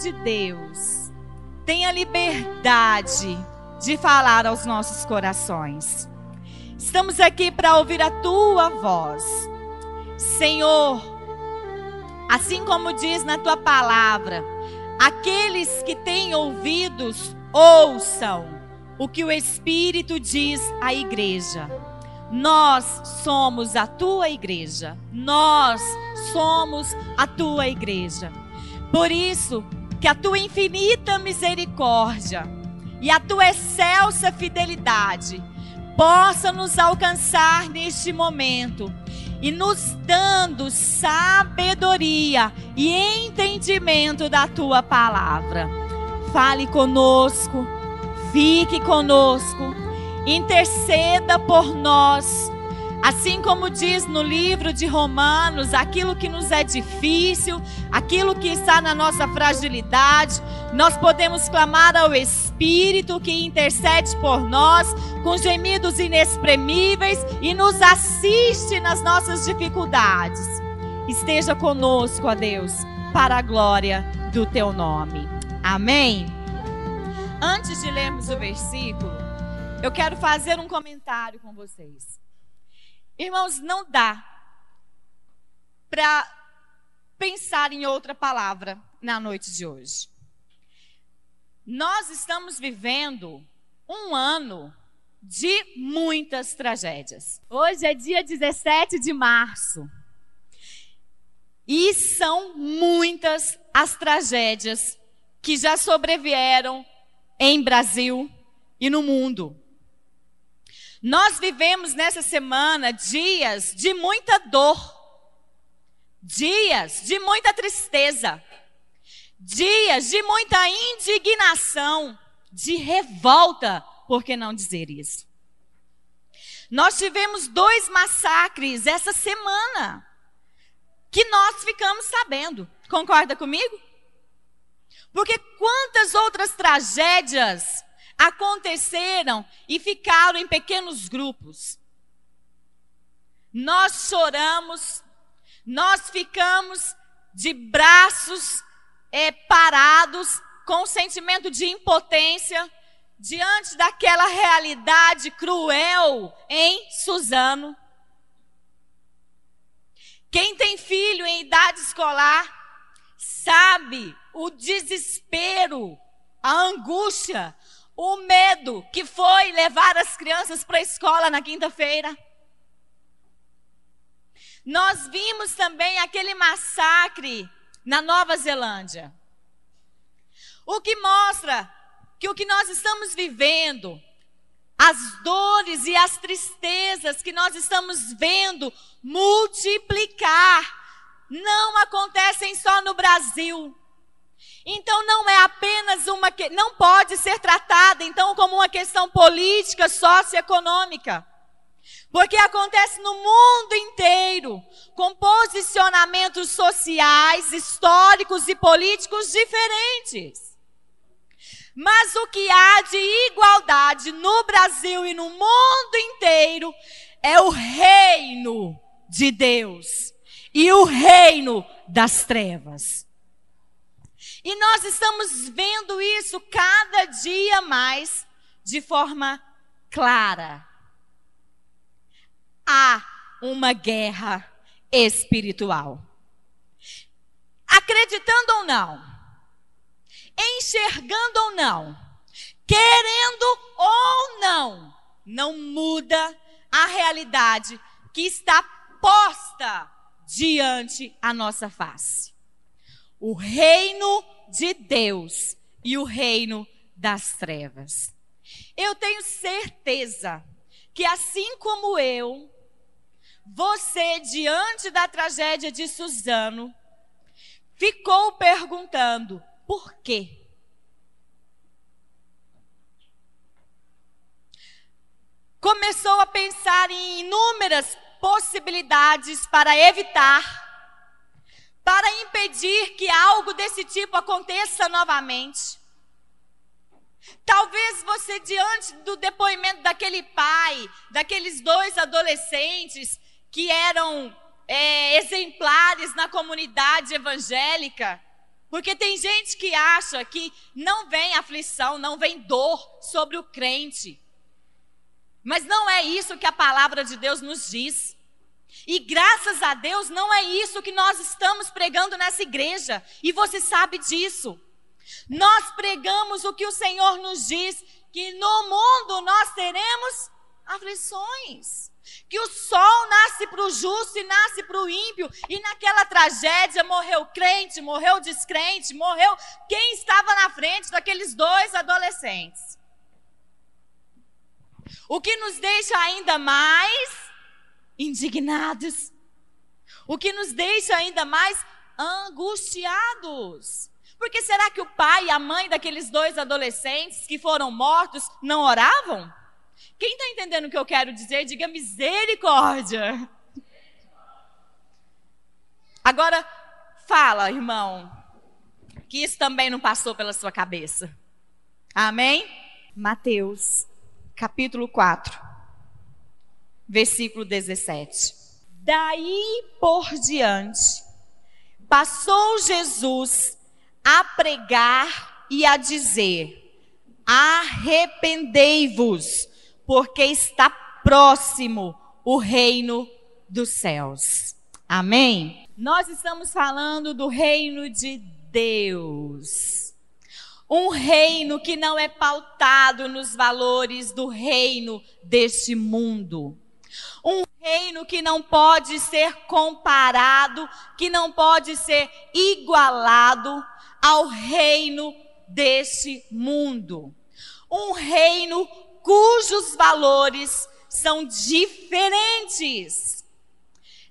de Deus tenha liberdade de falar aos nossos corações. Estamos aqui para ouvir a tua voz. Senhor, assim como diz na tua palavra, aqueles que têm ouvidos, ouçam o que o Espírito diz à igreja. Nós somos a tua igreja. Nós somos a tua igreja. Por isso, que a tua infinita misericórdia e a tua excelsa fidelidade possa nos alcançar neste momento e nos dando sabedoria e entendimento da tua palavra. Fale conosco, fique conosco, interceda por nós. Assim como diz no livro de Romanos, aquilo que nos é difícil, aquilo que está na nossa fragilidade, nós podemos clamar ao Espírito que intercede por nós com gemidos inexprimíveis e nos assiste nas nossas dificuldades. Esteja conosco, ó Deus, para a glória do teu nome. Amém? Antes de lermos o versículo, eu quero fazer um comentário com vocês. Irmãos, não dá para pensar em outra palavra na noite de hoje. Nós estamos vivendo um ano de muitas tragédias. Hoje é dia 17 de março. E são muitas as tragédias que já sobrevieram em Brasil e no mundo. Nós vivemos nessa semana dias de muita dor, dias de muita tristeza, dias de muita indignação, de revolta, por que não dizer isso? Nós tivemos 2 massacres essa semana, que nós ficamos sabendo. Concorda comigo? Porque quantas outras tragédias aconteceram e ficaram em pequenos grupos. Nós choramos, nós ficamos de braços parados, com um sentimento de impotência, diante daquela realidade cruel em Suzano. Quem tem filho em idade escolar sabe o desespero, a angústia, o medo que foi levar as crianças para a escola na quinta-feira. Nós vimos também aquele massacre na Nova Zelândia. O que mostra que o que nós estamos vivendo, as dores e as tristezas que nós estamos vendo multiplicar, não acontecem só no Brasil. Então não é apenas não pode ser tratada então como uma questão política, socioeconômica. Porque acontece no mundo inteiro, com posicionamentos sociais, históricos e políticos diferentes. Mas o que há de igualdade no Brasil e no mundo inteiro é o reino de Deus e o reino das trevas. E nós estamos vendo isso cada dia mais de forma clara. Há uma guerra espiritual. Acreditando ou não, enxergando ou não, querendo ou não, não muda a realidade que está posta diante a nossa face. O reino de Deus e o reino das trevas. Eu tenho certeza que assim como eu, você, diante da tragédia de Suzano, ficou perguntando, por quê? Começou a pensar em inúmeras possibilidades para evitar, para impedir que algo desse tipo aconteça novamente. Talvez você, diante do depoimento daquele pai, daqueles 2 adolescentes que eram exemplares na comunidade evangélica, Porque tem gente que acha que não vem aflição, não vem dor sobre o crente. Mas não é isso que a palavra de Deus nos diz. E graças a Deus não é isso que nós estamos pregando nessa igreja. E você sabe disso. Nós pregamos o que o Senhor nos diz, que no mundo nós teremos aflições. Que o sol nasce para o justo e nasce para o ímpio. E naquela tragédia morreu crente, morreu descrente, morreu quem estava na frente daqueles 2 adolescentes. O que nos deixa ainda mais indignados. O que nos deixa ainda mais angustiados. Porque será que o pai e a mãe daqueles 2 adolescentes que foram mortos não oravam? Quem está entendendo o que eu quero dizer, diga misericórdia. Agora, fala, irmão, que isso também não passou pela sua cabeça. Amém? Mateus, capítulo 4, versículo 17. Daí por diante, passou Jesus a pregar e a dizer: arrependei-vos, porque está próximo o reino dos céus. Amém? Nós estamos falando do reino de Deus. Um reino que não é pautado nos valores do reino deste mundo. Um reino que não pode ser comparado, que não pode ser igualado ao reino deste mundo. Um reino cujos valores são diferentes,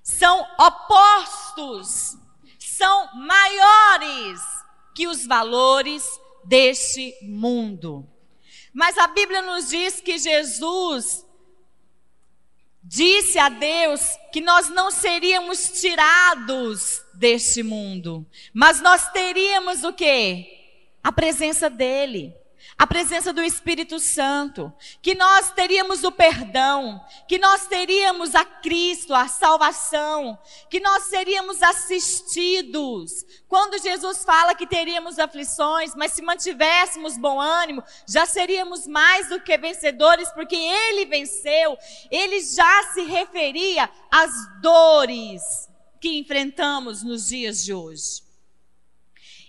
são opostos, são maiores que os valores deste mundo. Mas a Bíblia nos diz que Jesus disse a Deus que nós não seríamos tirados deste mundo, mas nós teríamos o quê? A presença dele. A presença do Espírito Santo, que nós teríamos o perdão, que nós teríamos a Cristo, a salvação, que nós seríamos assistidos. Quando Jesus fala que teríamos aflições, mas se mantivéssemos bom ânimo, já seríamos mais do que vencedores, porque Ele venceu. Ele já se referia às dores que enfrentamos nos dias de hoje.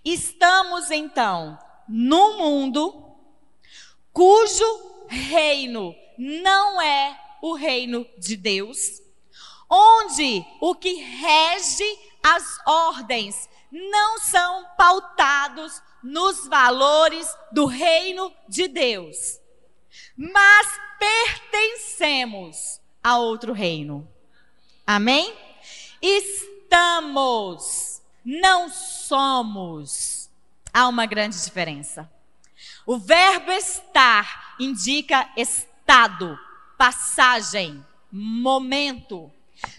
Estamos então num mundo cujo reino não é o reino de Deus, onde o que rege as ordens não são pautados nos valores do reino de Deus, mas pertencemos a outro reino. Amém? Estamos, não somos. Há uma grande diferença. O verbo estar indica estado, passagem, momento.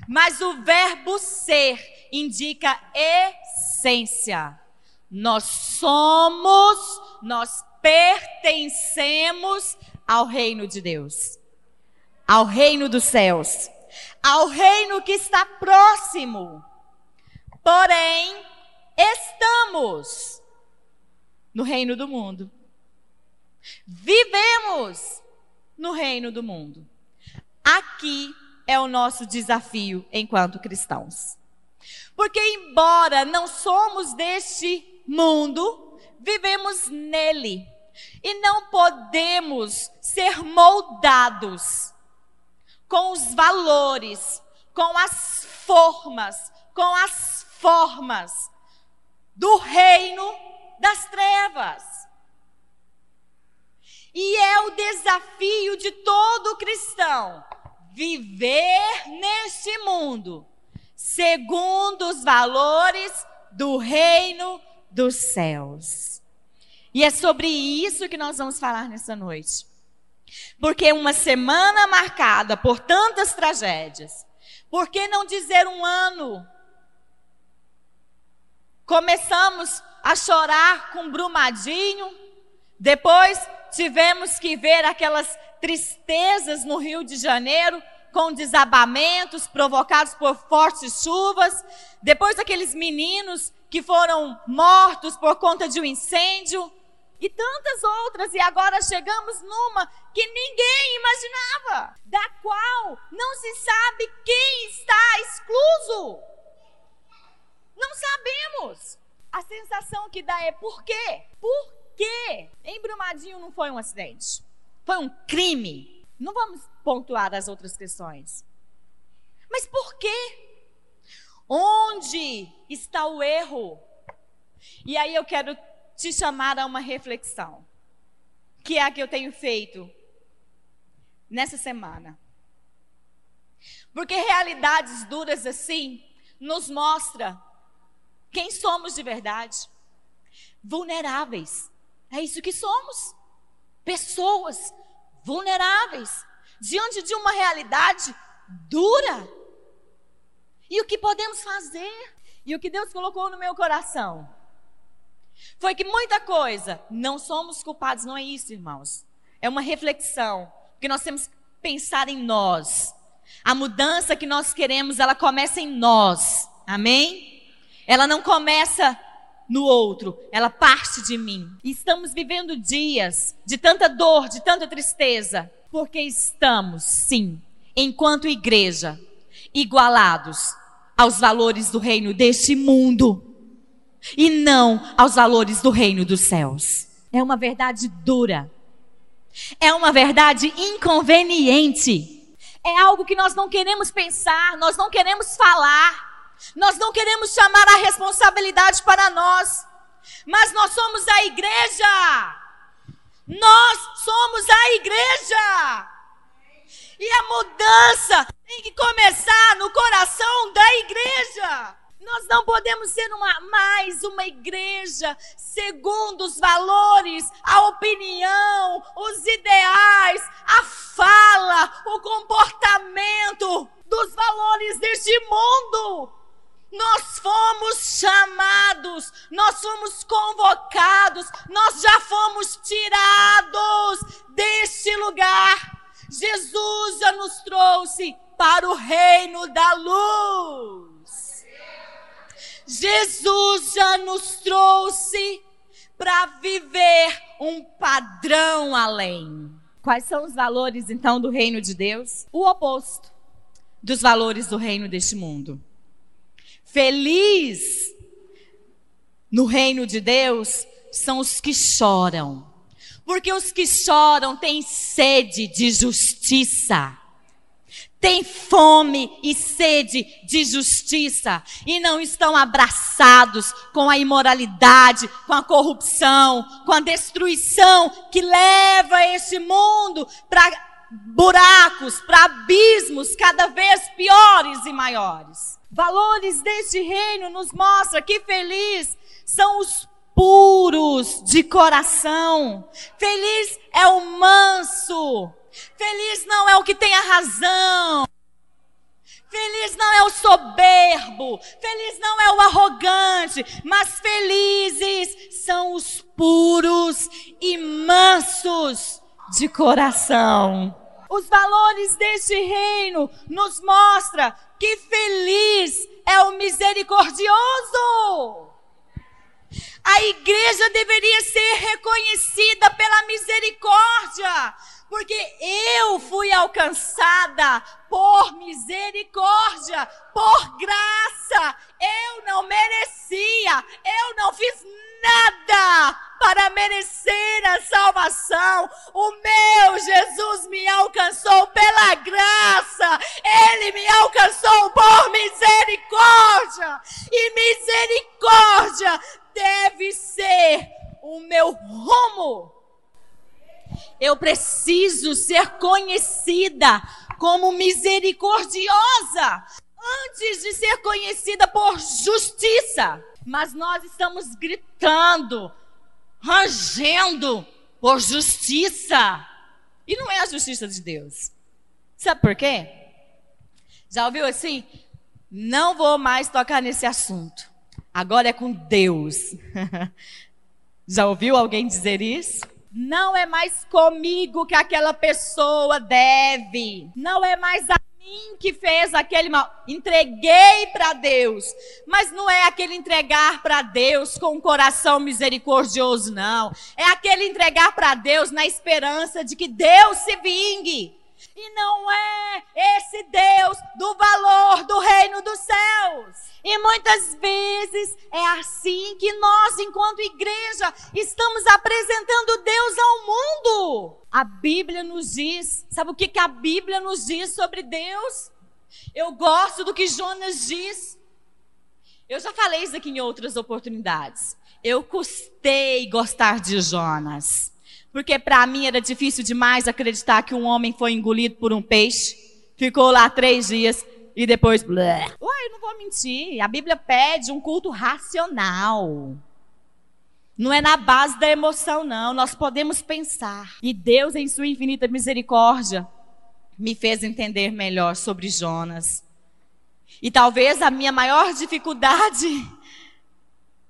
Mas o verbo ser indica essência. Nós somos, nós pertencemos ao reino de Deus, ao reino dos céus, ao reino que está próximo. Porém, estamos no reino do mundo. Vivemos no reino do mundo. Aqui é o nosso desafio enquanto cristãos. Porque embora não somos deste mundo, vivemos nele. E não podemos ser moldados com os valores, com as formas do reino das trevas. E é o desafio de todo cristão viver neste mundo segundo os valores do reino dos céus. E é sobre isso que nós vamos falar nessa noite. Porque uma semana marcada por tantas tragédias, por que não dizer um ano? Começamos a chorar com Brumadinho, depois tivemos que ver aquelas tristezas no Rio de Janeiro com desabamentos provocados por fortes chuvas, depois aqueles meninos que foram mortos por conta de um incêndio, e tantas outras, e agora chegamos numa que ninguém imaginava, da qual não se sabe quem está excluso. Não sabemos. A sensação que dá é por quê? Por quê? Em Brumadinho não foi um acidente, foi um crime. Não vamos pontuar as outras questões. Mas por quê? Onde está o erro? E aí eu quero te chamar a uma reflexão, que é a que eu tenho feito nessa semana. Porque realidades duras assim nos mostra quem somos de verdade. Vulneráveis. É isso que somos. Pessoas vulneráveis diante de uma realidade dura. E o que podemos fazer? E o que Deus colocou no meu coração foi que muita coisa, não somos culpados, não é isso, irmãos. É uma reflexão, porque nós temos que pensar em nós. A mudança que nós queremos, ela começa em nós, amém? Ela não começa no outro, ela parte de mim. E estamos vivendo dias de tanta dor, de tanta tristeza, porque estamos, sim, enquanto igreja, igualados aos valores do reino deste mundo, e não aos valores do reino dos céus. É uma verdade dura. É uma verdade inconveniente. É algo que nós não queremos pensar, nós não queremos falar, nós não queremos chamar a responsabilidade para nós. Mas nós somos a igreja. Nós somos a igreja. E a mudança tem que começar no coração da igreja. Nós não podemos ser mais uma igreja segundo os valores, a opinião, os ideais, a fala, o comportamento dos valores deste mundo. Nós fomos chamados, nós fomos convocados, nós já fomos tirados deste lugar. Jesus já nos trouxe para o reino da luz. Jesus já nos trouxe para viver um padrão além. Quais são os valores, então, do reino de Deus? O oposto dos valores do reino deste mundo. Feliz no reino de Deus são os que choram, porque os que choram têm sede de justiça. Têm fome e sede de justiça e não estão abraçados com a imoralidade, com a corrupção, com a destruição que leva esse mundo para buracos, para abismos cada vez piores e maiores. Valores deste reino nos mostram que felizes são os puros de coração. Feliz é o manso. Feliz não é o que tem a razão. Feliz não é o soberbo. Feliz não é o arrogante. Mas felizes são os puros e mansos de coração. Os valores deste reino nos mostram que feliz é o misericordioso. A igreja deveria ser reconhecida pela misericórdia. Porque eu fui alcançada por misericórdia, por graça. Eu não merecia, eu não fiz nada para merecer a salvação. O meu Jesus me alcançou pela graça. Ele me alcançou por misericórdia. E misericórdia deve ser o meu rumo. Eu preciso ser conhecida como misericordiosa antes de ser conhecida por justiça. Mas nós estamos gritando, rangendo por justiça. E não é a justiça de Deus. Sabe por quê? Já ouviu assim? Não vou mais tocar nesse assunto. Agora é com Deus. Já ouviu alguém dizer isso? Não é mais comigo que aquela pessoa deve. Não é mais a mim que fez aquele mal. Entreguei para Deus. Mas não é aquele entregar para Deus com um coração misericordioso, não. É aquele entregar para Deus na esperança de que Deus se vingue. E não é esse Deus do valor do reino dos céus. E muitas vezes é assim que nós, enquanto igreja, estamos apresentando Deus ao mundo. A Bíblia nos diz, sabe o que a Bíblia nos diz sobre Deus? Eu gosto do que Jonas diz. Eu já falei isso aqui em outras oportunidades. Eu custei gostar de Jonas. Porque para mim era difícil demais acreditar que um homem foi engolido por um peixe, ficou lá 3 dias e depois... Uai, não vou mentir, a Bíblia pede um culto racional. Não é na base da emoção, não. Nós podemos pensar. E Deus, em sua infinita misericórdia, me fez entender melhor sobre Jonas. E talvez a minha maior dificuldade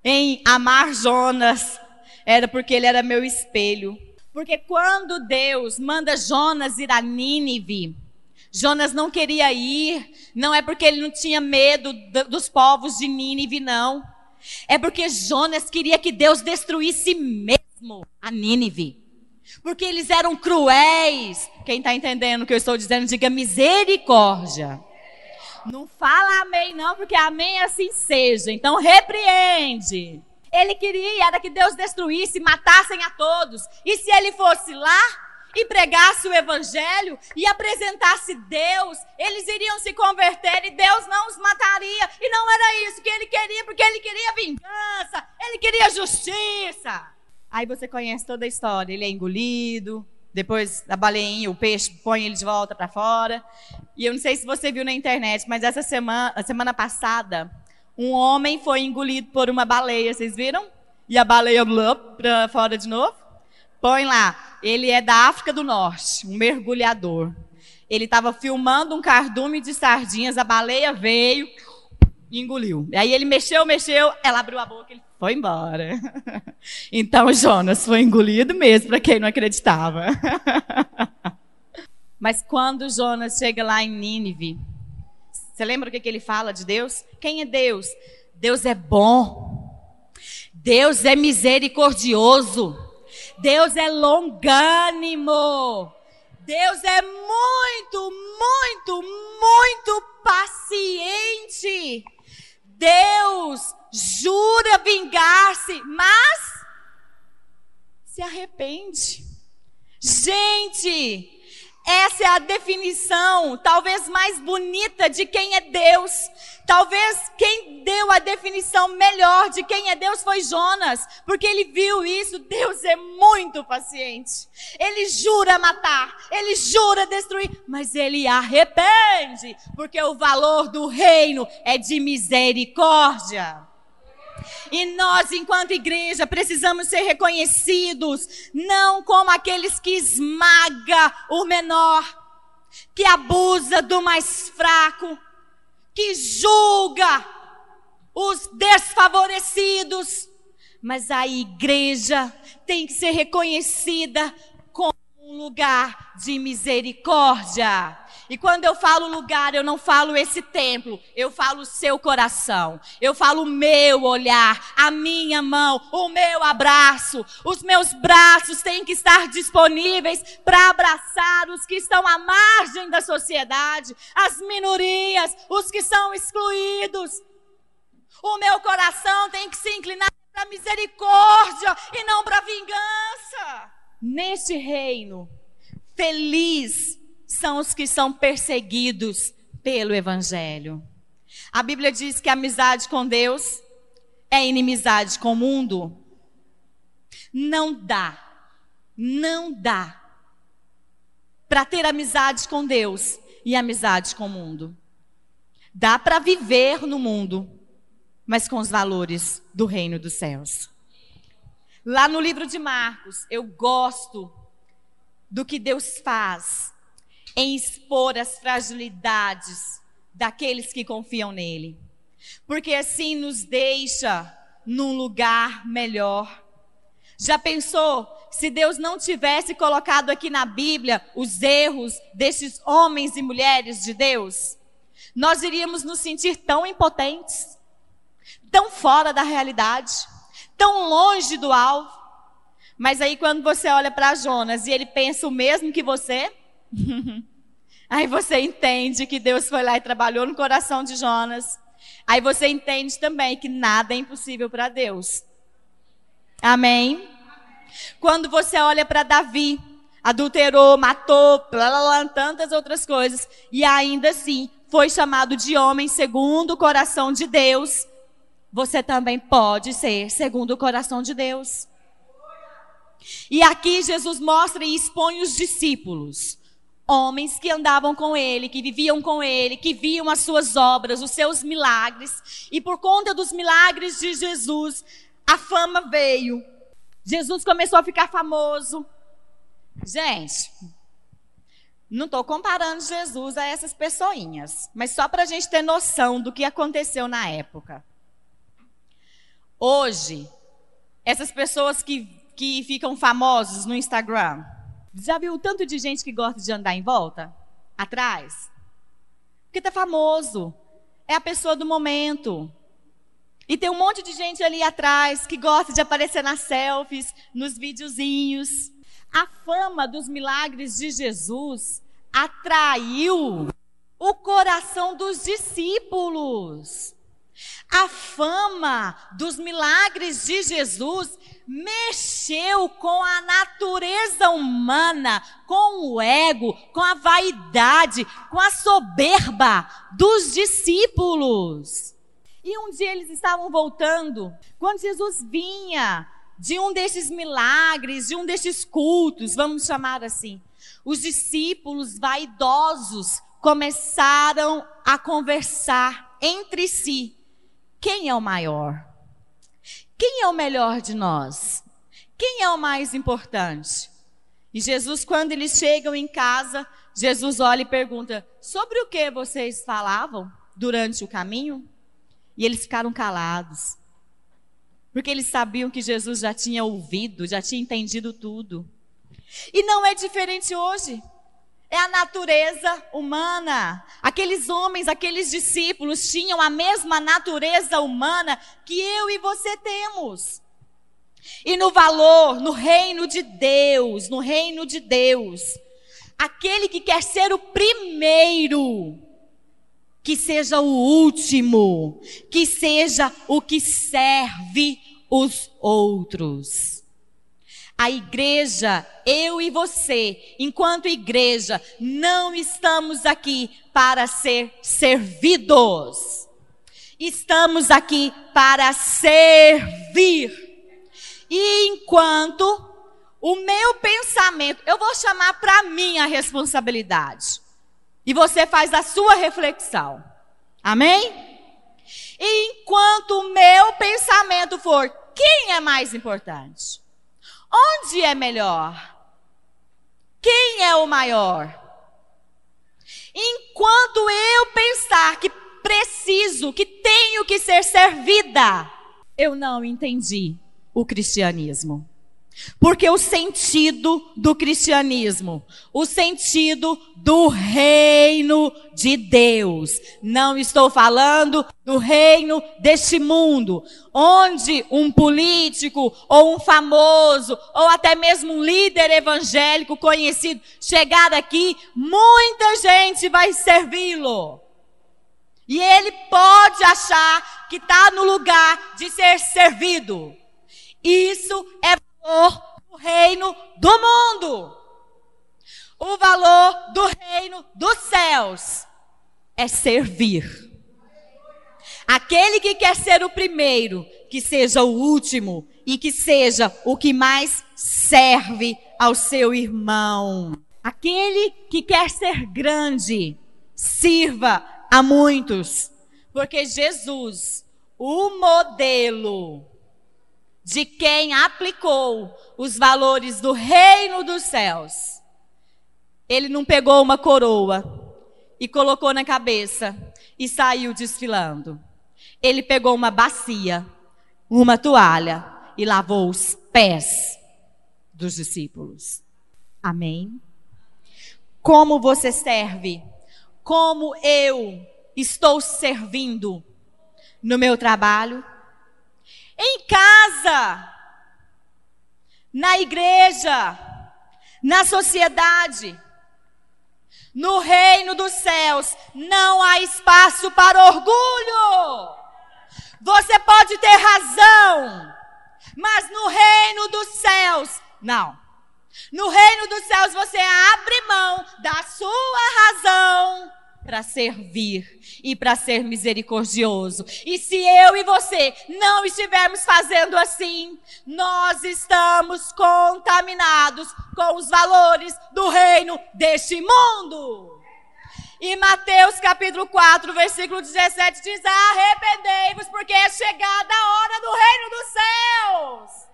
em amar Jonas era porque ele era meu espelho. Porque quando Deus manda Jonas ir a Nínive, Jonas não queria ir, não é porque ele não tinha medo dos povos de Nínive, não. É porque Jonas queria que Deus destruísse mesmo a Nínive. Porque eles eram cruéis. Quem está entendendo o que eu estou dizendo, diga misericórdia. Não fala amém não, porque amém assim seja. Então repreende. Ele queria era que Deus destruísse, matassem a todos. E se ele fosse lá e pregasse o evangelho e apresentasse Deus, eles iriam se converter e Deus não os mataria. E não era isso que ele queria, porque ele queria vingança, ele queria justiça. Aí você conhece toda a história, ele é engolido, depois a baleinha, o peixe põe ele de volta para fora. E eu não sei se você viu na internet, mas a semana passada, um homem foi engolido por uma baleia, vocês viram? E a baleia para fora de novo. Põe lá, ele é da África do Norte, um mergulhador. Ele estava filmando um cardume de sardinhas, a baleia veio e engoliu. Aí ele mexeu, ela abriu a boca e ele foi embora. Então Jonas foi engolido mesmo, para quem não acreditava. Mas quando Jonas chega lá em Nínive, você lembra o que ele fala de Deus? Quem é Deus? Deus é bom. Deus é misericordioso. Deus é longânimo. Deus é muito, muito, muito paciente. Deus jura vingar-se, mas se arrepende. Gente, essa é a definição, talvez mais bonita de quem é Deus. Talvez quem deu a definição melhor de quem é Deus foi Jonas, porque ele viu isso. Deus é muito paciente. Ele jura matar, ele jura destruir, mas ele arrepende, porque o valor do reino é de misericórdia. E nós, enquanto igreja, precisamos ser reconhecidos, não como aqueles que esmaga o menor, que abusa do mais fraco, que julga os desfavorecidos, mas a igreja tem que ser reconhecida como um lugar de misericórdia. E quando eu falo lugar, eu não falo esse templo, eu falo o seu coração, eu falo o meu olhar, a minha mão, o meu abraço. Os meus braços têm que estar disponíveis para abraçar os que estão à margem da sociedade, as minorias, os que são excluídos. O meu coração tem que se inclinar para a misericórdia e não para a vingança. Neste reino, feliz são os que são perseguidos pelo Evangelho. A Bíblia diz que a amizade com Deus é inimizade com o mundo. Não dá para ter amizade com Deus e amizade com o mundo. Dá para viver no mundo, mas com os valores do reino dos céus. Lá no livro de Marcos, eu gosto do que Deus faz em expor as fragilidades daqueles que confiam nele. Porque assim nos deixa num lugar melhor. Já pensou se Deus não tivesse colocado aqui na Bíblia os erros desses homens e mulheres de Deus? Nós iríamos nos sentir tão impotentes, tão fora da realidade, tão longe do alvo. Mas aí quando você olha para Jonas e ele pensa o mesmo que você, aí você entende que Deus foi lá e trabalhou no coração de Jonas. Aí você entende também que nada é impossível para Deus. Amém? Quando você olha para Davi, adulterou, matou, tantas outras coisas, e ainda assim foi chamado de homem segundo o coração de Deus, você também pode ser segundo o coração de Deus. E aqui Jesus mostra e expõe os discípulos, homens que andavam com ele, que viviam com ele, que viam as suas obras, os seus milagres. E por conta dos milagres de Jesus, a fama veio. Jesus começou a ficar famoso. Gente, não estou comparando Jesus a essas pessoinhas, mas só para a gente ter noção do que aconteceu na época. Hoje, essas pessoas que ficam famosos no Instagram, já viu o tanto de gente que gosta de andar em volta? Atrás? Porque tá famoso. É a pessoa do momento. E tem um monte de gente ali atrás que gosta de aparecer nas selfies, nos videozinhos. A fama dos milagres de Jesus atraiu o coração dos discípulos. A fama dos milagres de Jesus mexeu com a natureza humana, com o ego, com a vaidade, com a soberba dos discípulos. E um dia eles estavam voltando, quando Jesus vinha de um desses milagres, de um desses cultos, vamos chamar assim. Os discípulos vaidosos começaram a conversar entre si. Quem é o maior? Quem é o melhor de nós? Quem é o mais importante? E Jesus, quando eles chegam em casa, Jesus olha e pergunta: sobre o que vocês falavam durante o caminho? E eles ficaram calados, porque eles sabiam que Jesus já tinha ouvido, já tinha entendido tudo. E não é diferente hoje. É a natureza humana. Aqueles homens, aqueles discípulos tinham a mesma natureza humana que eu e você temos. E no valor, no reino de Deus, aquele que quer ser o primeiro, que seja o último, que seja o que serve os outros. A igreja, eu e você, enquanto igreja, não estamos aqui para ser servidos. Estamos aqui para servir. E enquanto o meu pensamento, eu vou chamar para mim a responsabilidade. E você faz a sua reflexão. Amém? E enquanto o meu pensamento for, quem é mais importante? Onde é melhor? Quem é o maior? Enquanto eu pensar que preciso, que tenho que ser servida, eu não entendi o cristianismo. Porque o sentido do cristianismo, o sentido do reino de Deus, não estou falando do reino deste mundo, onde um político ou um famoso ou até mesmo um líder evangélico conhecido chegar aqui, muita gente vai servi-lo. E ele pode achar que está no lugar de ser servido. Isso é o reino do mundo. O valor do reino dos céus é servir. Aquele que quer ser o primeiro, que seja o último e que seja o que mais serve ao seu irmão. Aquele que quer ser grande, sirva a muitos. Porque Jesus, o modelo de quem aplicou os valores do reino dos céus. Ele não pegou uma coroa e colocou na cabeça e saiu desfilando. Ele pegou uma bacia, uma toalha e lavou os pés dos discípulos. Amém? Como você serve? Como eu estou servindo no meu trabalho? Em casa, na igreja, na sociedade, no reino dos céus, não há espaço para orgulho. Você pode ter razão, mas no reino dos céus, não. No reino dos céus você abre mão da sua razão para servir e para ser misericordioso. E se eu e você não estivermos fazendo assim, nós estamos contaminados com os valores do reino deste mundo. E Mateus capítulo 4, versículo 17 diz: arrependei-vos, porque é chegada a hora do reino dos céus.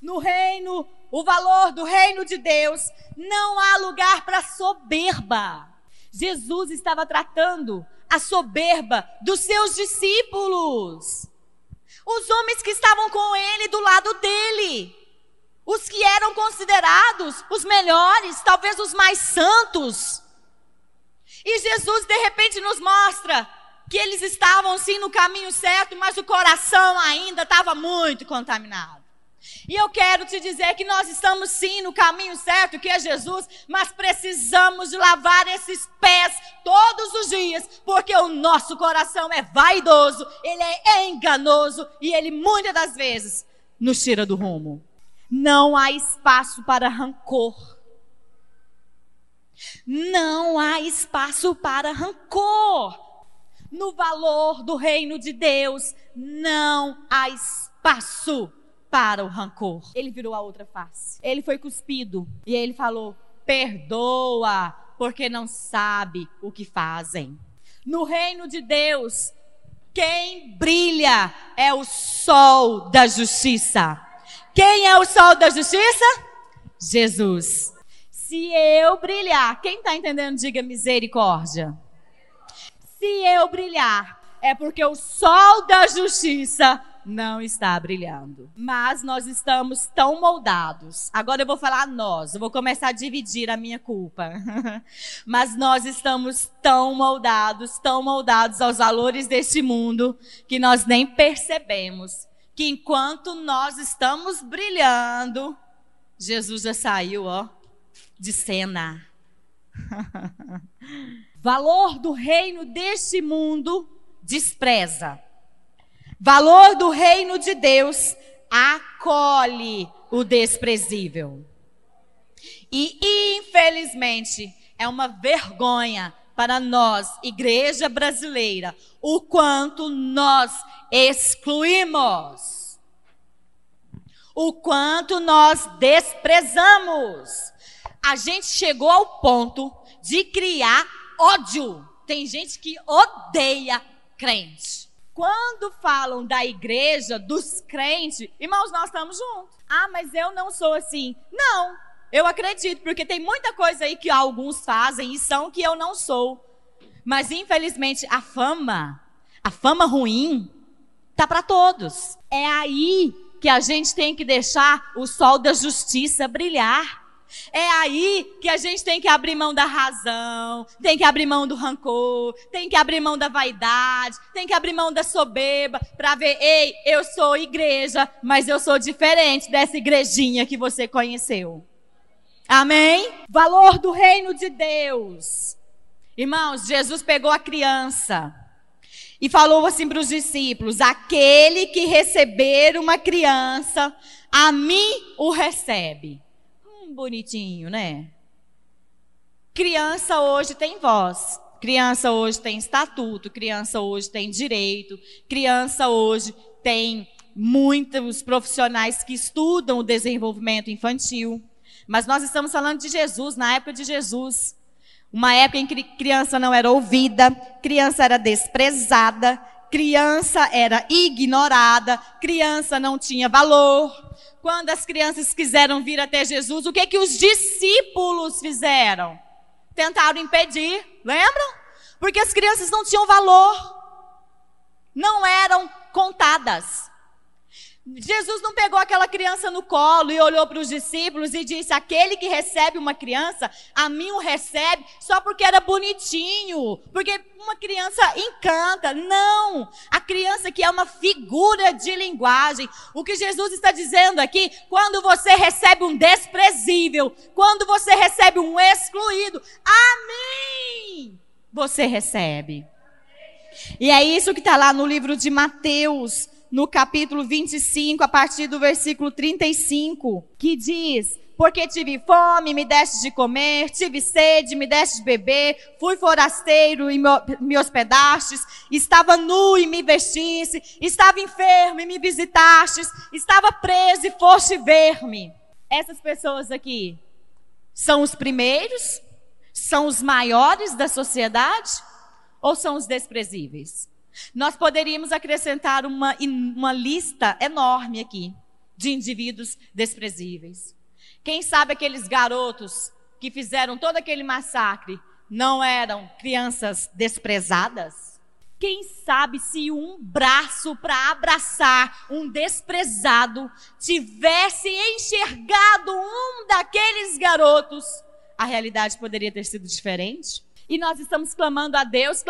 No reino, o valor do reino de Deus, não há lugar para soberba. Jesus estava tratando a soberba dos seus discípulos. Os homens que estavam com ele, do lado dele. Os que eram considerados os melhores, talvez os mais santos. E Jesus, de repente, nos mostra que eles estavam, sim, no caminho certo, mas o coração ainda estava muito contaminado. E eu quero te dizer que nós estamos sim no caminho certo, que é Jesus, mas precisamos de lavar esses pés todos os dias, porque o nosso coração é vaidoso, ele é enganoso e ele muitas das vezes nos tira do rumo. Não há espaço para rancor. Não há espaço para rancor. No valor do reino de Deus, não há espaço para o rancor. Ele virou a outra face. Ele foi cuspido e ele falou: perdoa, porque não sabe o que fazem. No reino de Deus, quem brilha é o sol da justiça. Quem é o sol da justiça? Jesus. Se eu brilhar, quem está entendendo, diga misericórdia. Se eu brilhar, é porque o sol da justiça não está brilhando. Mas nós estamos tão moldados. Agora eu vou falar nós. Eu vou começar a dividir a minha culpa. Mas nós estamos tão moldados aos valores deste mundo, que nós nem percebemos que enquanto nós estamos brilhando, Jesus já saiu, de cena. Valor do reino deste mundo despreza. Valor do reino de Deus acolhe o desprezível. E infelizmente é uma vergonha para nós, igreja brasileira, o quanto nós excluímos, o quanto nós desprezamos. A gente chegou ao ponto de criar ódio. Tem gente que odeia crente. Quando falam da igreja, dos crentes, irmãos, nós estamos juntos. Ah, mas eu não sou assim. Não, eu acredito, porque tem muita coisa aí que alguns fazem e são que eu não sou. Mas infelizmente a fama ruim, tá para todos. É aí que a gente tem que deixar o sol da justiça brilhar. É aí que a gente tem que abrir mão da razão, tem que abrir mão do rancor, tem que abrir mão da vaidade, tem que abrir mão da soberba, para ver, ei, eu sou igreja, mas eu sou diferente dessa igrejinha que você conheceu. Amém? Valor do reino de Deus. Irmãos, Jesus pegou a criança e falou assim para os discípulos: aquele que receber uma criança, a mim o recebe. Bonitinho, né? Criança hoje tem voz, criança hoje tem estatuto, criança hoje tem direito, criança hoje tem muitos profissionais que estudam o desenvolvimento infantil. Mas nós estamos falando de Jesus, na época de Jesus. Uma época em que criança não era ouvida, criança era desprezada, criança era ignorada, criança não tinha valor. Quando as crianças quiseram vir até Jesus, o que os discípulos fizeram? Tentaram impedir, lembram? Porque as crianças não tinham valor, não eram contadas. Jesus não pegou aquela criança no colo e olhou para os discípulos e disse: aquele que recebe uma criança, a mim o recebe, só porque era bonitinho, porque uma criança encanta. Não, a criança que é uma figura de linguagem. O que Jesus está dizendo aqui, quando você recebe um desprezível, quando você recebe um excluído, a mim você recebe. E é isso que está lá no livro de Mateus, no capítulo 25, a partir do versículo 35, que diz: porque tive fome, me deste de comer, tive sede, me deste de beber, fui forasteiro e me hospedastes, estava nu e me vestiste, estava enfermo e me visitastes, estava preso e foste ver-me. Essas pessoas aqui são os primeiros? São os maiores da sociedade? Ou são os desprezíveis? Nós poderíamos acrescentar uma lista enorme aqui de indivíduos desprezíveis. Quem sabe aqueles garotos que fizeram todo aquele massacre não eram crianças desprezadas? Quem sabe se um braço para abraçar um desprezado tivesse enxergado um daqueles garotos, a realidade poderia ter sido diferente? E nós estamos clamando a Deus,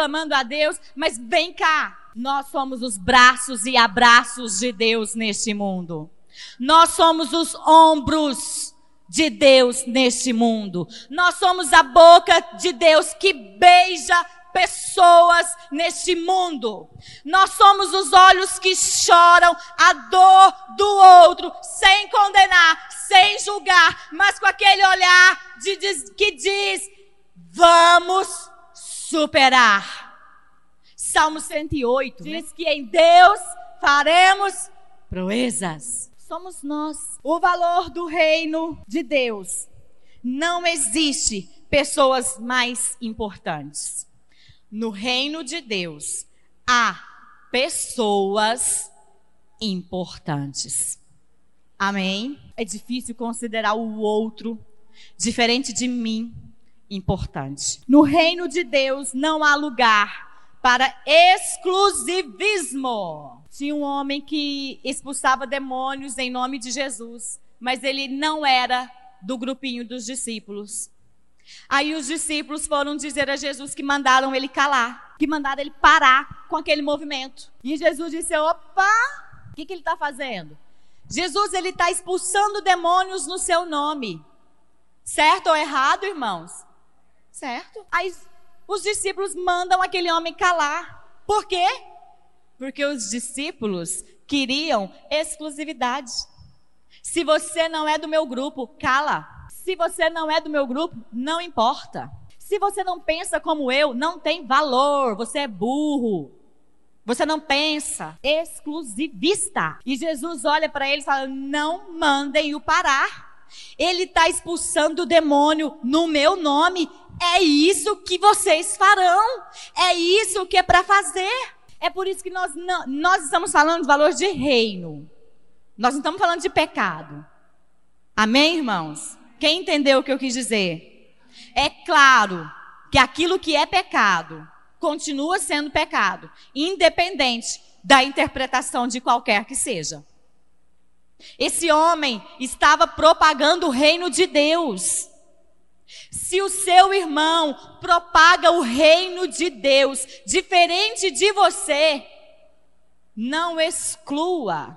mas vem cá, nós somos os braços e abraços de Deus neste mundo. Nós somos os ombros de Deus neste mundo. Nós somos a boca de Deus que beija pessoas neste mundo. Nós somos os olhos que choram a dor do outro, sem condenar, sem julgar, mas com aquele olhar que diz: vamos superar. Salmo 108 diz que em Deus faremos proezas. Somos nós. O valor do reino de Deus. Não existe pessoas mais importantes. No reino de Deus há pessoas importantes. Amém? É difícil considerar o outro diferente de mim importante. No reino de Deus não há lugar para exclusivismo. Tinha um homem que expulsava demônios em nome de Jesus, mas ele não era do grupinho dos discípulos. Aí os discípulos foram dizer a Jesus que mandaram ele calar, que mandaram ele parar com aquele movimento. E Jesus disse: opa, o que ele está fazendo? Jesus, ele está expulsando demônios no seu nome. Certo ou errado, irmãos? Certo. Aí os discípulos mandam aquele homem calar. Por quê? Porque os discípulos queriam exclusividade. Se você não é do meu grupo, cala. Se você não é do meu grupo, não importa. Se você não pensa como eu, não tem valor. Você é burro. Você não pensa. Exclusivista. E Jesus olha para ele e fala: não mandem o parar. Ele está expulsando o demônio no meu nome. É isso que vocês farão. É isso que é para fazer. É por isso que nós estamos falando de valor de reino. Nós não estamos falando de pecado. Amém, irmãos? Quem entendeu o que eu quis dizer? É claro que aquilo que é pecado continua sendo pecado, independente da interpretação de qualquer que seja. Esse homem estava propagando o reino de Deus. Se o seu irmão propaga o reino de Deus diferente de você, não exclua,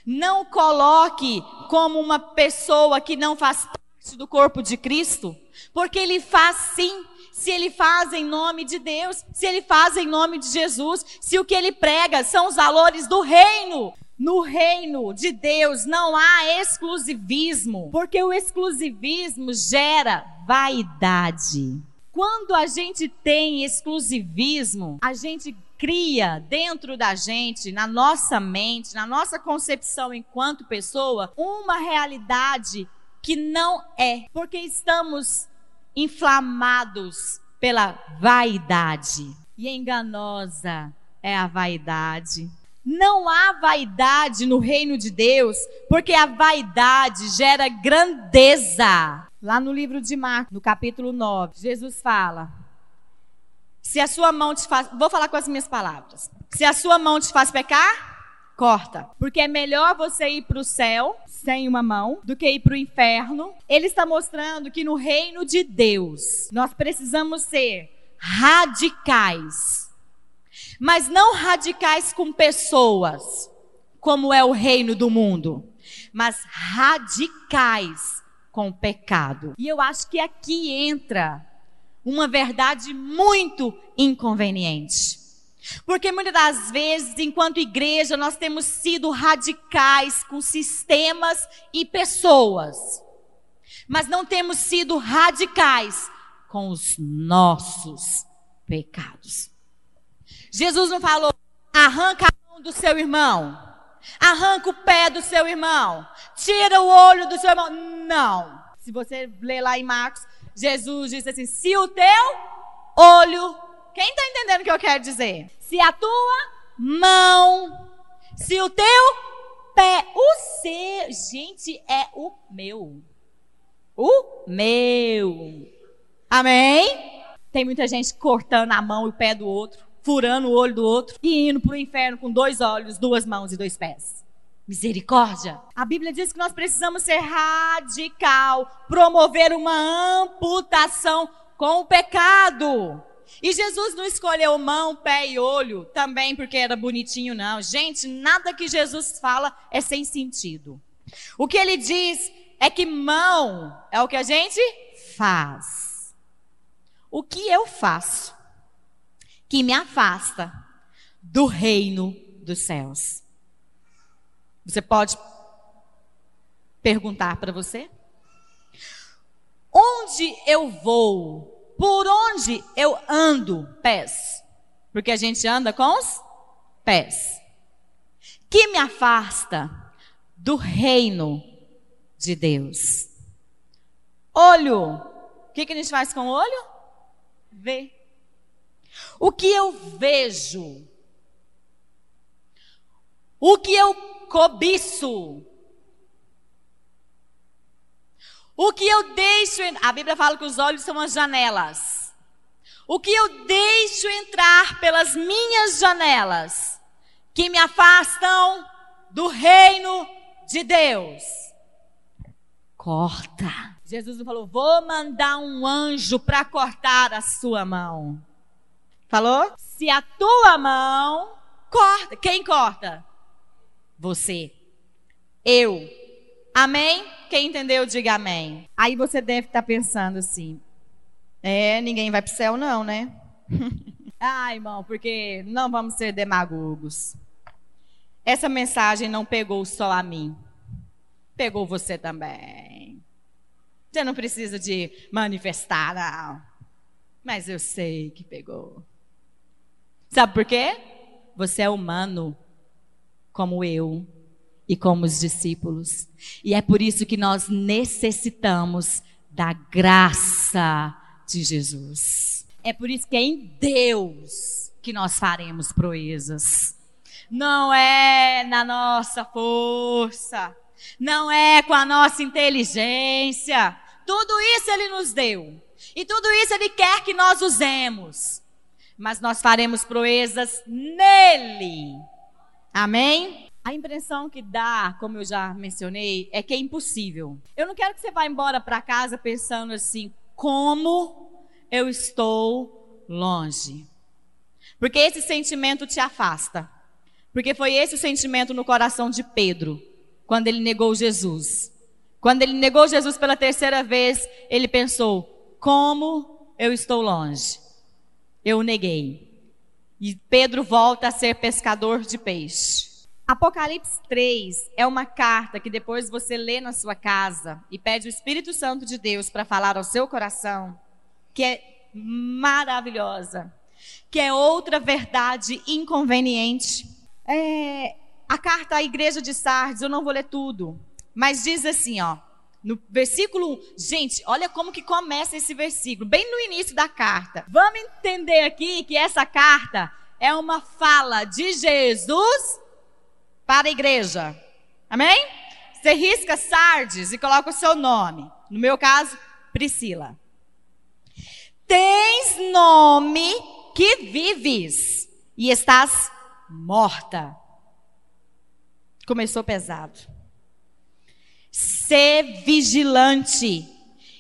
não coloque como uma pessoa que não faz parte do corpo de Cristo, porque ele faz sim. Se ele faz em nome de Deus, se ele faz em nome de Jesus, se o que ele prega são os valores do reino. No reino de Deus não há exclusivismo, porque o exclusivismo gera vaidade. Quando a gente tem exclusivismo, a gente cria dentro da gente, na nossa mente, na nossa concepção enquanto pessoa, uma realidade que não é, porque estamos inflamados pela vaidade. E enganosa é a vaidade. Não há vaidade no reino de Deus, porque a vaidade gera grandeza. Lá no livro de Marcos, no capítulo 9, Jesus fala: se a sua mão te faz... Vou falar com as minhas palavras. Se a sua mão te faz pecar, corta. Porque é melhor você ir para o céu sem uma mão do que ir para o inferno. Ele está mostrando que no reino de Deus nós precisamos ser radicais. Mas não radicais com pessoas, como é o reino do mundo, mas radicais com o pecado. E eu acho que aqui entra uma verdade muito inconveniente. Porque muitas das vezes, enquanto igreja, nós temos sido radicais com sistemas e pessoas, mas não temos sido radicais com os nossos pecados. Jesus não falou, arranca a mão do seu irmão, arranca o pé do seu irmão, tira o olho do seu irmão. Não. Se você ler lá em Marcos, Jesus disse assim, se o teu olho, quem está entendendo o que eu quero dizer? Se a tua mão, se o teu pé, o seu, gente, é o meu. O meu. Amém? Tem muita gente cortando a mão e o pé do outro, furando o olho do outro e indo para o inferno com 2 olhos, 2 mãos e 2 pés. Misericórdia. A Bíblia diz que nós precisamos ser radical, promover uma amputação com o pecado. E Jesus não escolheu mão, pé e olho também porque era bonitinho, não. Gente, nada que Jesus fala é sem sentido. O que ele diz é que mão é o que a gente faz. O que eu faço que me afasta do reino dos céus? Você pode perguntar para você? Onde eu vou? Por onde eu ando? Pés. Porque a gente anda com os pés. Que me afasta do reino de Deus. Olho. O que a gente faz com o olho? Vê. O que eu vejo? O que eu cobiço? O que eu deixo, a Bíblia fala que os olhos são as janelas. O que eu deixo entrar pelas minhas janelas, que me afastam do reino de Deus. Corta. Jesus não falou, vou mandar um anjo para cortar a sua mão. Falou? Se a tua mão corta, quem corta? Você. Eu. Amém? Quem entendeu, diga amém. Aí você deve estar pensando assim, ninguém vai para o céu não, né? Irmão, porque não vamos ser demagogos. Essa mensagem não pegou só a mim. Pegou você também. Você não precisa de manifestar, não. Mas eu sei que pegou. Sabe por quê? Você é humano, como eu. E como os discípulos. E é por isso que nós necessitamos da graça de Jesus. É por isso que é em Deus que nós faremos proezas. Não é na nossa força. Não é com a nossa inteligência. Tudo isso Ele nos deu. E tudo isso Ele quer que nós usemos. Mas nós faremos proezas nele. Amém? A impressão que dá, como eu já mencionei, é que é impossível. Eu não quero que você vá embora para casa pensando assim, como eu estou longe. Porque esse sentimento te afasta. Porque foi esse o sentimento no coração de Pedro, quando ele negou Jesus. Quando ele negou Jesus pela 3ª vez, ele pensou, como eu estou longe. Eu o neguei. E Pedro volta a ser pescador de peixe. Apocalipse 3 é uma carta que depois você lê na sua casa e pede o Espírito Santo de Deus para falar ao seu coração, que é maravilhosa, que é outra verdade inconveniente. A carta à igreja de Sardes, eu não vou ler tudo, mas diz assim, no versículo 1, gente, olha como que começa esse versículo, bem no início da carta. Vamos entender aqui que essa carta é uma fala de Jesus para a igreja. Amém? Você risca Sardes e coloca o seu nome. No meu caso, Priscila. Tens nome que vives e estás morta. Começou pesado. Ser vigilante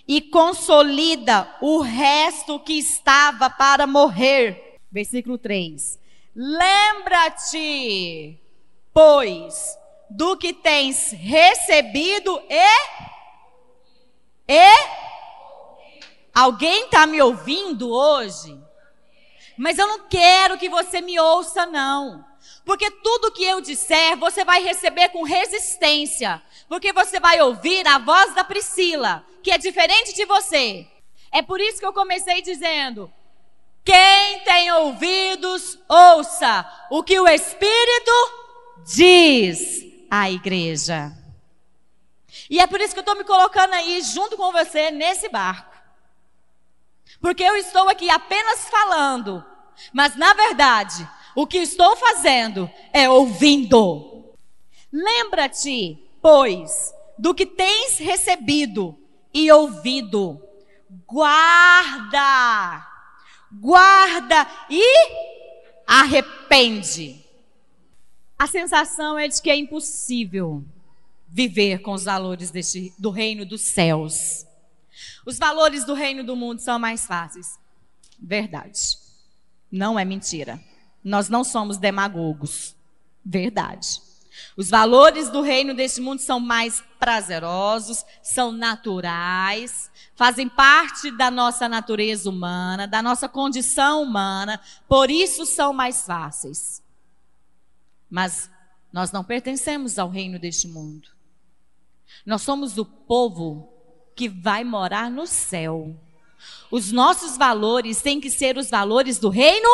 e consolida o resto que estava para morrer. Versículo 3. Lembra-te, pois, do que tens recebido Alguém está me ouvindo hoje? Mas eu não quero que você me ouça, não. Porque tudo que eu disser, você vai receber com resistência. Porque você vai ouvir a voz da Priscila, que é diferente de você. É por isso que eu comecei dizendo: quem tem ouvidos, ouça o que o Espírito diz à igreja. E é por isso que eu estou me colocando aí junto com você nesse barco. Porque eu estou aqui apenas falando, mas na verdade, o que estou fazendo é ouvindo. Lembra-te, pois, do que tens recebido e ouvido. Guarda e arrepende. A sensação é de que é impossível viver com os valores do reino dos céus. Os valores do reino do mundo são mais fáceis. Verdade. Não é mentira. Nós não somos demagogos. Verdade. Os valores do reino deste mundo são mais prazerosos, são naturais, fazem parte da nossa natureza humana, da nossa condição humana, por isso são mais fáceis. Mas nós não pertencemos ao reino deste mundo. Nós somos o povo que vai morar no céu. Os nossos valores têm que ser os valores do reino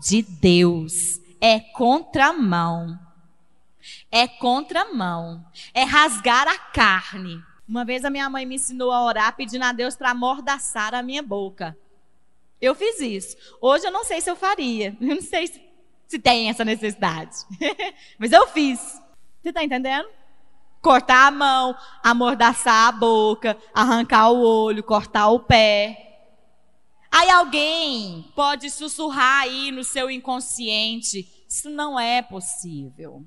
de Deus. É contramão. É contramão. É rasgar a carne. Uma vez a minha mãe me ensinou a orar pedindo a Deus para amordaçar a minha boca. Eu fiz isso. Hoje eu não sei se eu faria. Eu não sei se tem essa necessidade. Mas eu fiz. Você está entendendo? Cortar a mão, amordaçar a boca, arrancar o olho, cortar o pé. Aí alguém pode sussurrar aí no seu inconsciente: isso não é possível.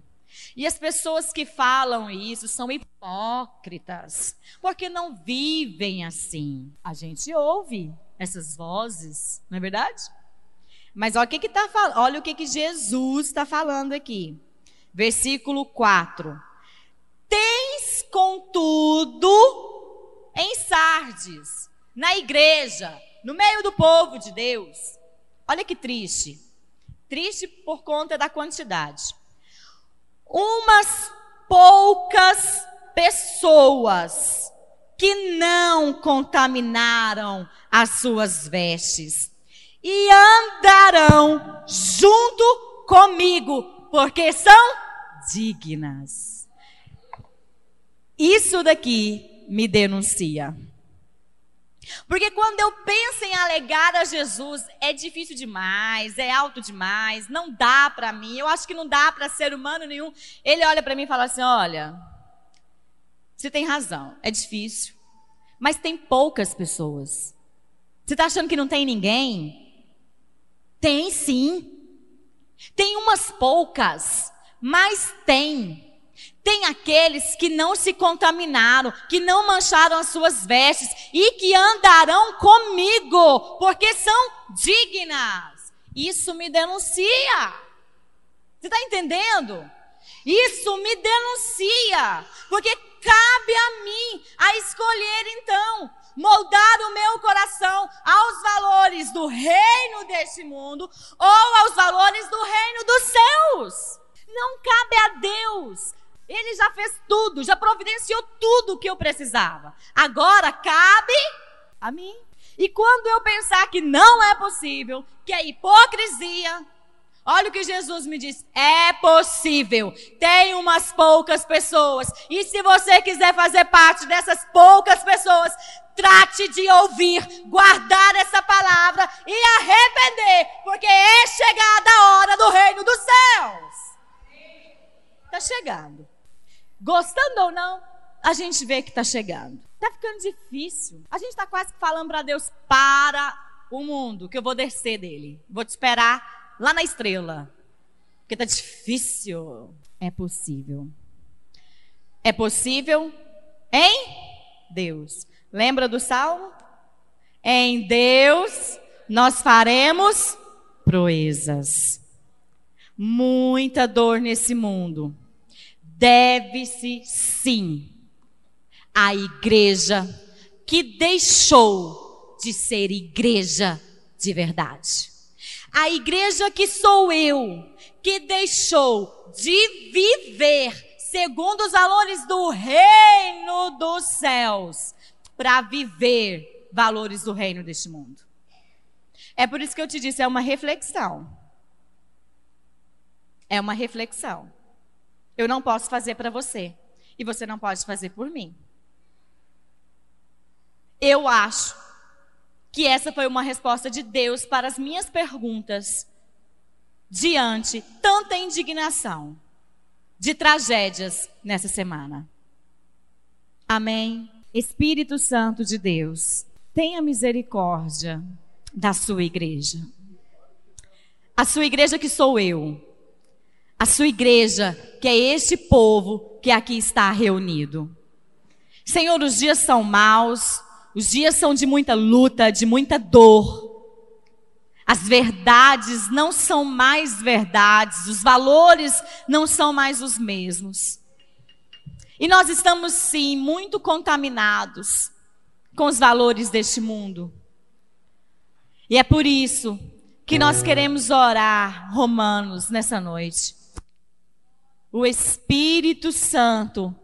E as pessoas que falam isso são hipócritas, porque não vivem assim. A gente ouve essas vozes, não é verdade? Mas olha o que Jesus está falando aqui. Versículo 4. Tens, contudo, em Sardes, na igreja, no meio do povo de Deus. Olha que triste. Triste por conta da quantidade. Umas poucas pessoas que não contaminaram as suas vestes e andarão junto comigo, porque são dignas. Isso daqui me denuncia. Porque quando eu penso em alegar a Jesus, é difícil demais, é alto demais, não dá para mim, eu acho que não dá para ser humano nenhum. Ele olha para mim e fala assim: olha, você tem razão, é difícil, mas tem poucas pessoas. Você está achando que não tem ninguém? Tem sim. Tem umas poucas, mas tem. Tem aqueles que não se contaminaram, que não mancharam as suas vestes e que andarão comigo, porque são dignas. Isso me denuncia. Você está entendendo? Isso me denuncia, porque cabe a mim a escolher então, moldar o meu coração aos valores do reino deste mundo ou aos valores do reino dos céus. Não cabe a Deus. Ele já fez tudo, já providenciou tudo o que eu precisava. Agora cabe a mim. E quando eu pensar que não é possível, que é hipocrisia, olha o que Jesus me diz: é possível. Tem umas poucas pessoas. E se você quiser fazer parte dessas poucas pessoas, trate de ouvir, guardar essa palavra e arrepender, porque é chegada a hora do reino dos céus. Está chegando. Gostando ou não, a gente vê que está chegando. Está ficando difícil. A gente está quase falando para Deus: para o mundo, que eu vou descer dele. Vou te esperar lá na estrela. Porque está difícil. É possível. é possível em Deus. Lembra do Salmo? Em Deus nós faremos proezas. Muita dor nesse mundo. Deve-se sim à igreja que deixou de ser igreja de verdade. A igreja que sou eu, que deixou de viver segundo os valores do reino dos céus, para viver valores do reino deste mundo. É por isso que eu te disse, é uma reflexão. É uma reflexão. Eu não posso fazer para você, e você não pode fazer por mim. Eu acho que essa foi uma resposta de Deus para as minhas perguntas diante tanta indignação de tragédias nessa semana. Amém? Espírito Santo de Deus, tenha misericórdia da sua igreja. A sua igreja que sou eu. A sua igreja que é este povo que aqui está reunido. Senhor, os dias são maus, os dias são de muita luta, de muita dor. As verdades não são mais verdades, os valores não são mais os mesmos. E nós estamos sim muito contaminados com os valores deste mundo. E é por isso que nós queremos orar Romanos nessa noite. O Espírito Santo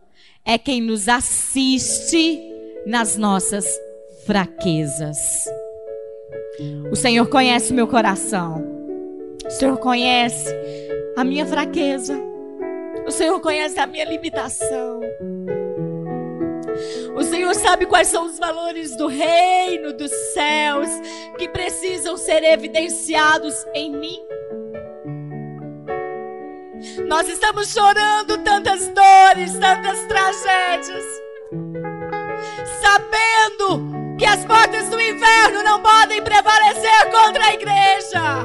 é quem nos assiste nas nossas fraquezas. O Senhor conhece o meu coração. O Senhor conhece a minha fraqueza. O Senhor conhece a minha limitação. O Senhor sabe quais são os valores do reino dos céus que precisam ser evidenciados em mim. Nós estamos chorando tantas dores, tantas tragédias, sabendo que as portas do inferno não podem prevalecer contra a igreja.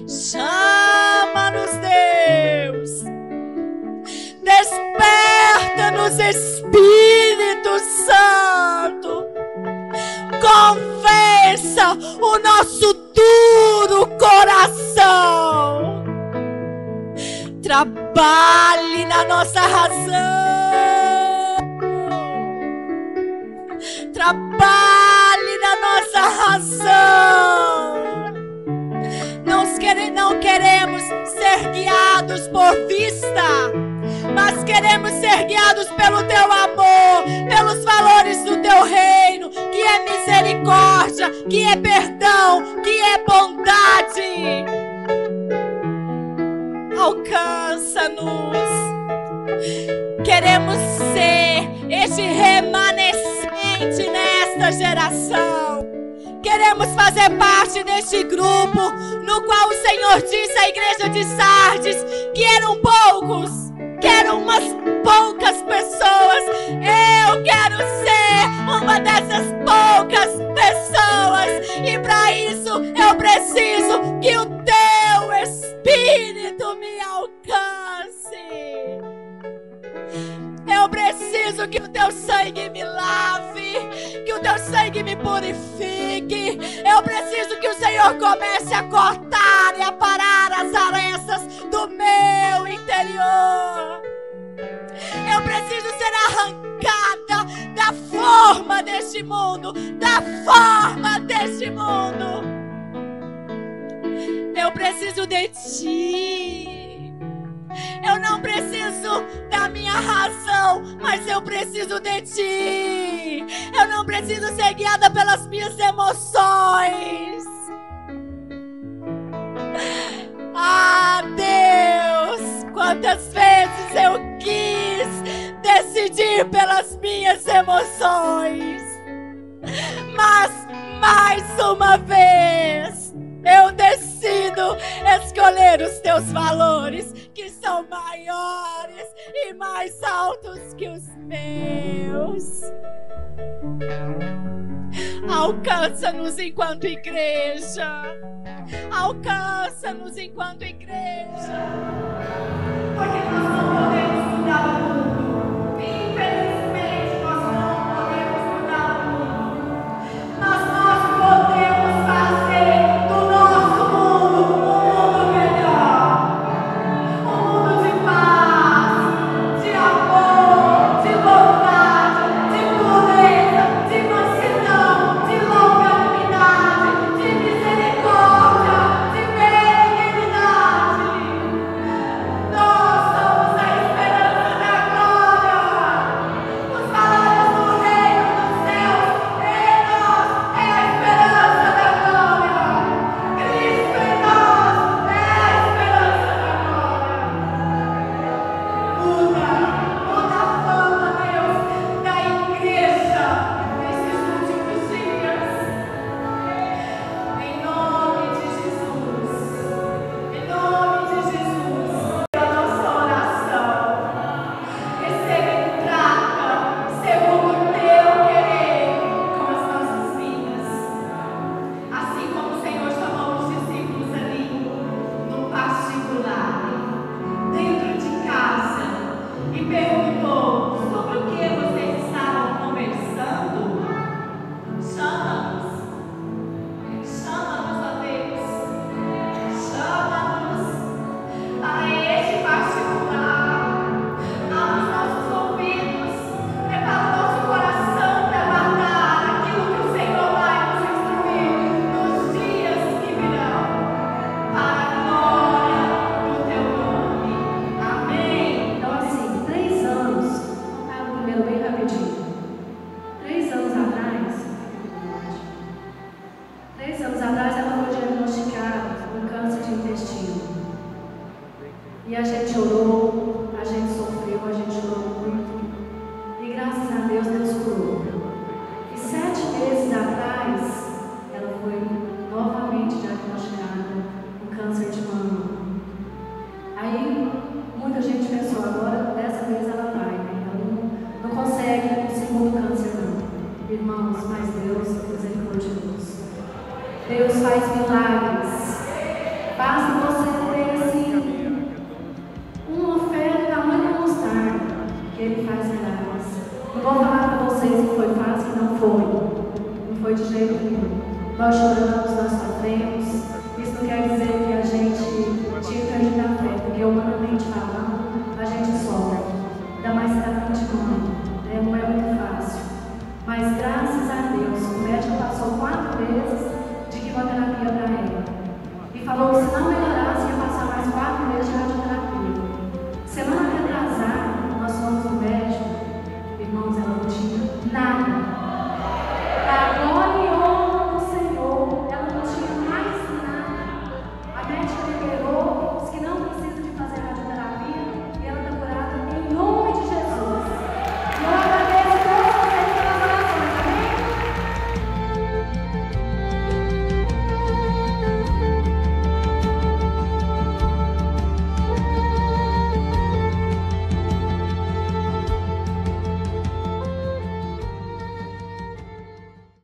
Chama-nos, Deus. Desperta-nos, Espírito Santo. Convença o nosso duro coração. Trabalhe na nossa razão. Trabalhe na nossa razão. Não queremos ser guiados por vista, mas queremos ser guiados pelo teu amor, pelos valores do teu reino, que é misericórdia, que é perdão, que é bondade. Alcança-nos. Queremos ser este remanescente nesta geração. Queremos fazer parte deste grupo no qual o Senhor disse à igreja de Sardes que eram poucos, que eram umas poucas pessoas. Eu quero ser uma dessas poucas pessoas, e para isso eu preciso que o teu Espírito me alcance. Eu preciso que o teu sangue me lave, que o teu sangue me purifique. Eu preciso que o Senhor comece a cortar e a parar as arestas do meu interior. Eu preciso ser arrancada da forma deste mundo, da forma deste mundo. Eu preciso de ti. Eu não preciso da minha razão, mas eu preciso de ti. Eu não preciso ser guiada pelas minhas emoções. Ah, Deus, quantas vezes eu quis decidir pelas minhas emoções, mas mais uma vez eu decido escolher os teus valores, que são maiores e mais altos que os meus. Alcança-nos enquanto igreja. Alcança-nos enquanto igreja. Porque nós não podemos E a gente orou, a gente sofreu, a gente chorou muito. E graças a Deus, Deus curou. E 7 meses atrás, ela foi novamente diagnosticada com câncer de mama. Aí, muita gente pensou, agora, dessa vez ela vai, né? Ela não consegue um segundo câncer, não. Irmãos, mas Deus é misericordioso. Deus faz milagres. Basta você ter assim uma fé da tamanho da mostarda, que Ele faz milagres. Não vou falar para vocês que foi fácil, não foi. Não foi de jeito nenhum. Nós choramos, nós sofremos. Isso não quer dizer que a gente tinha que agir na fé, porque humanamente falando, a gente sofre. Ainda mais tratando de mãe, né? Não é muito fácil. Mas graças a Deus, o médico passou 4 meses de quimioterapia para ela. E falou que se não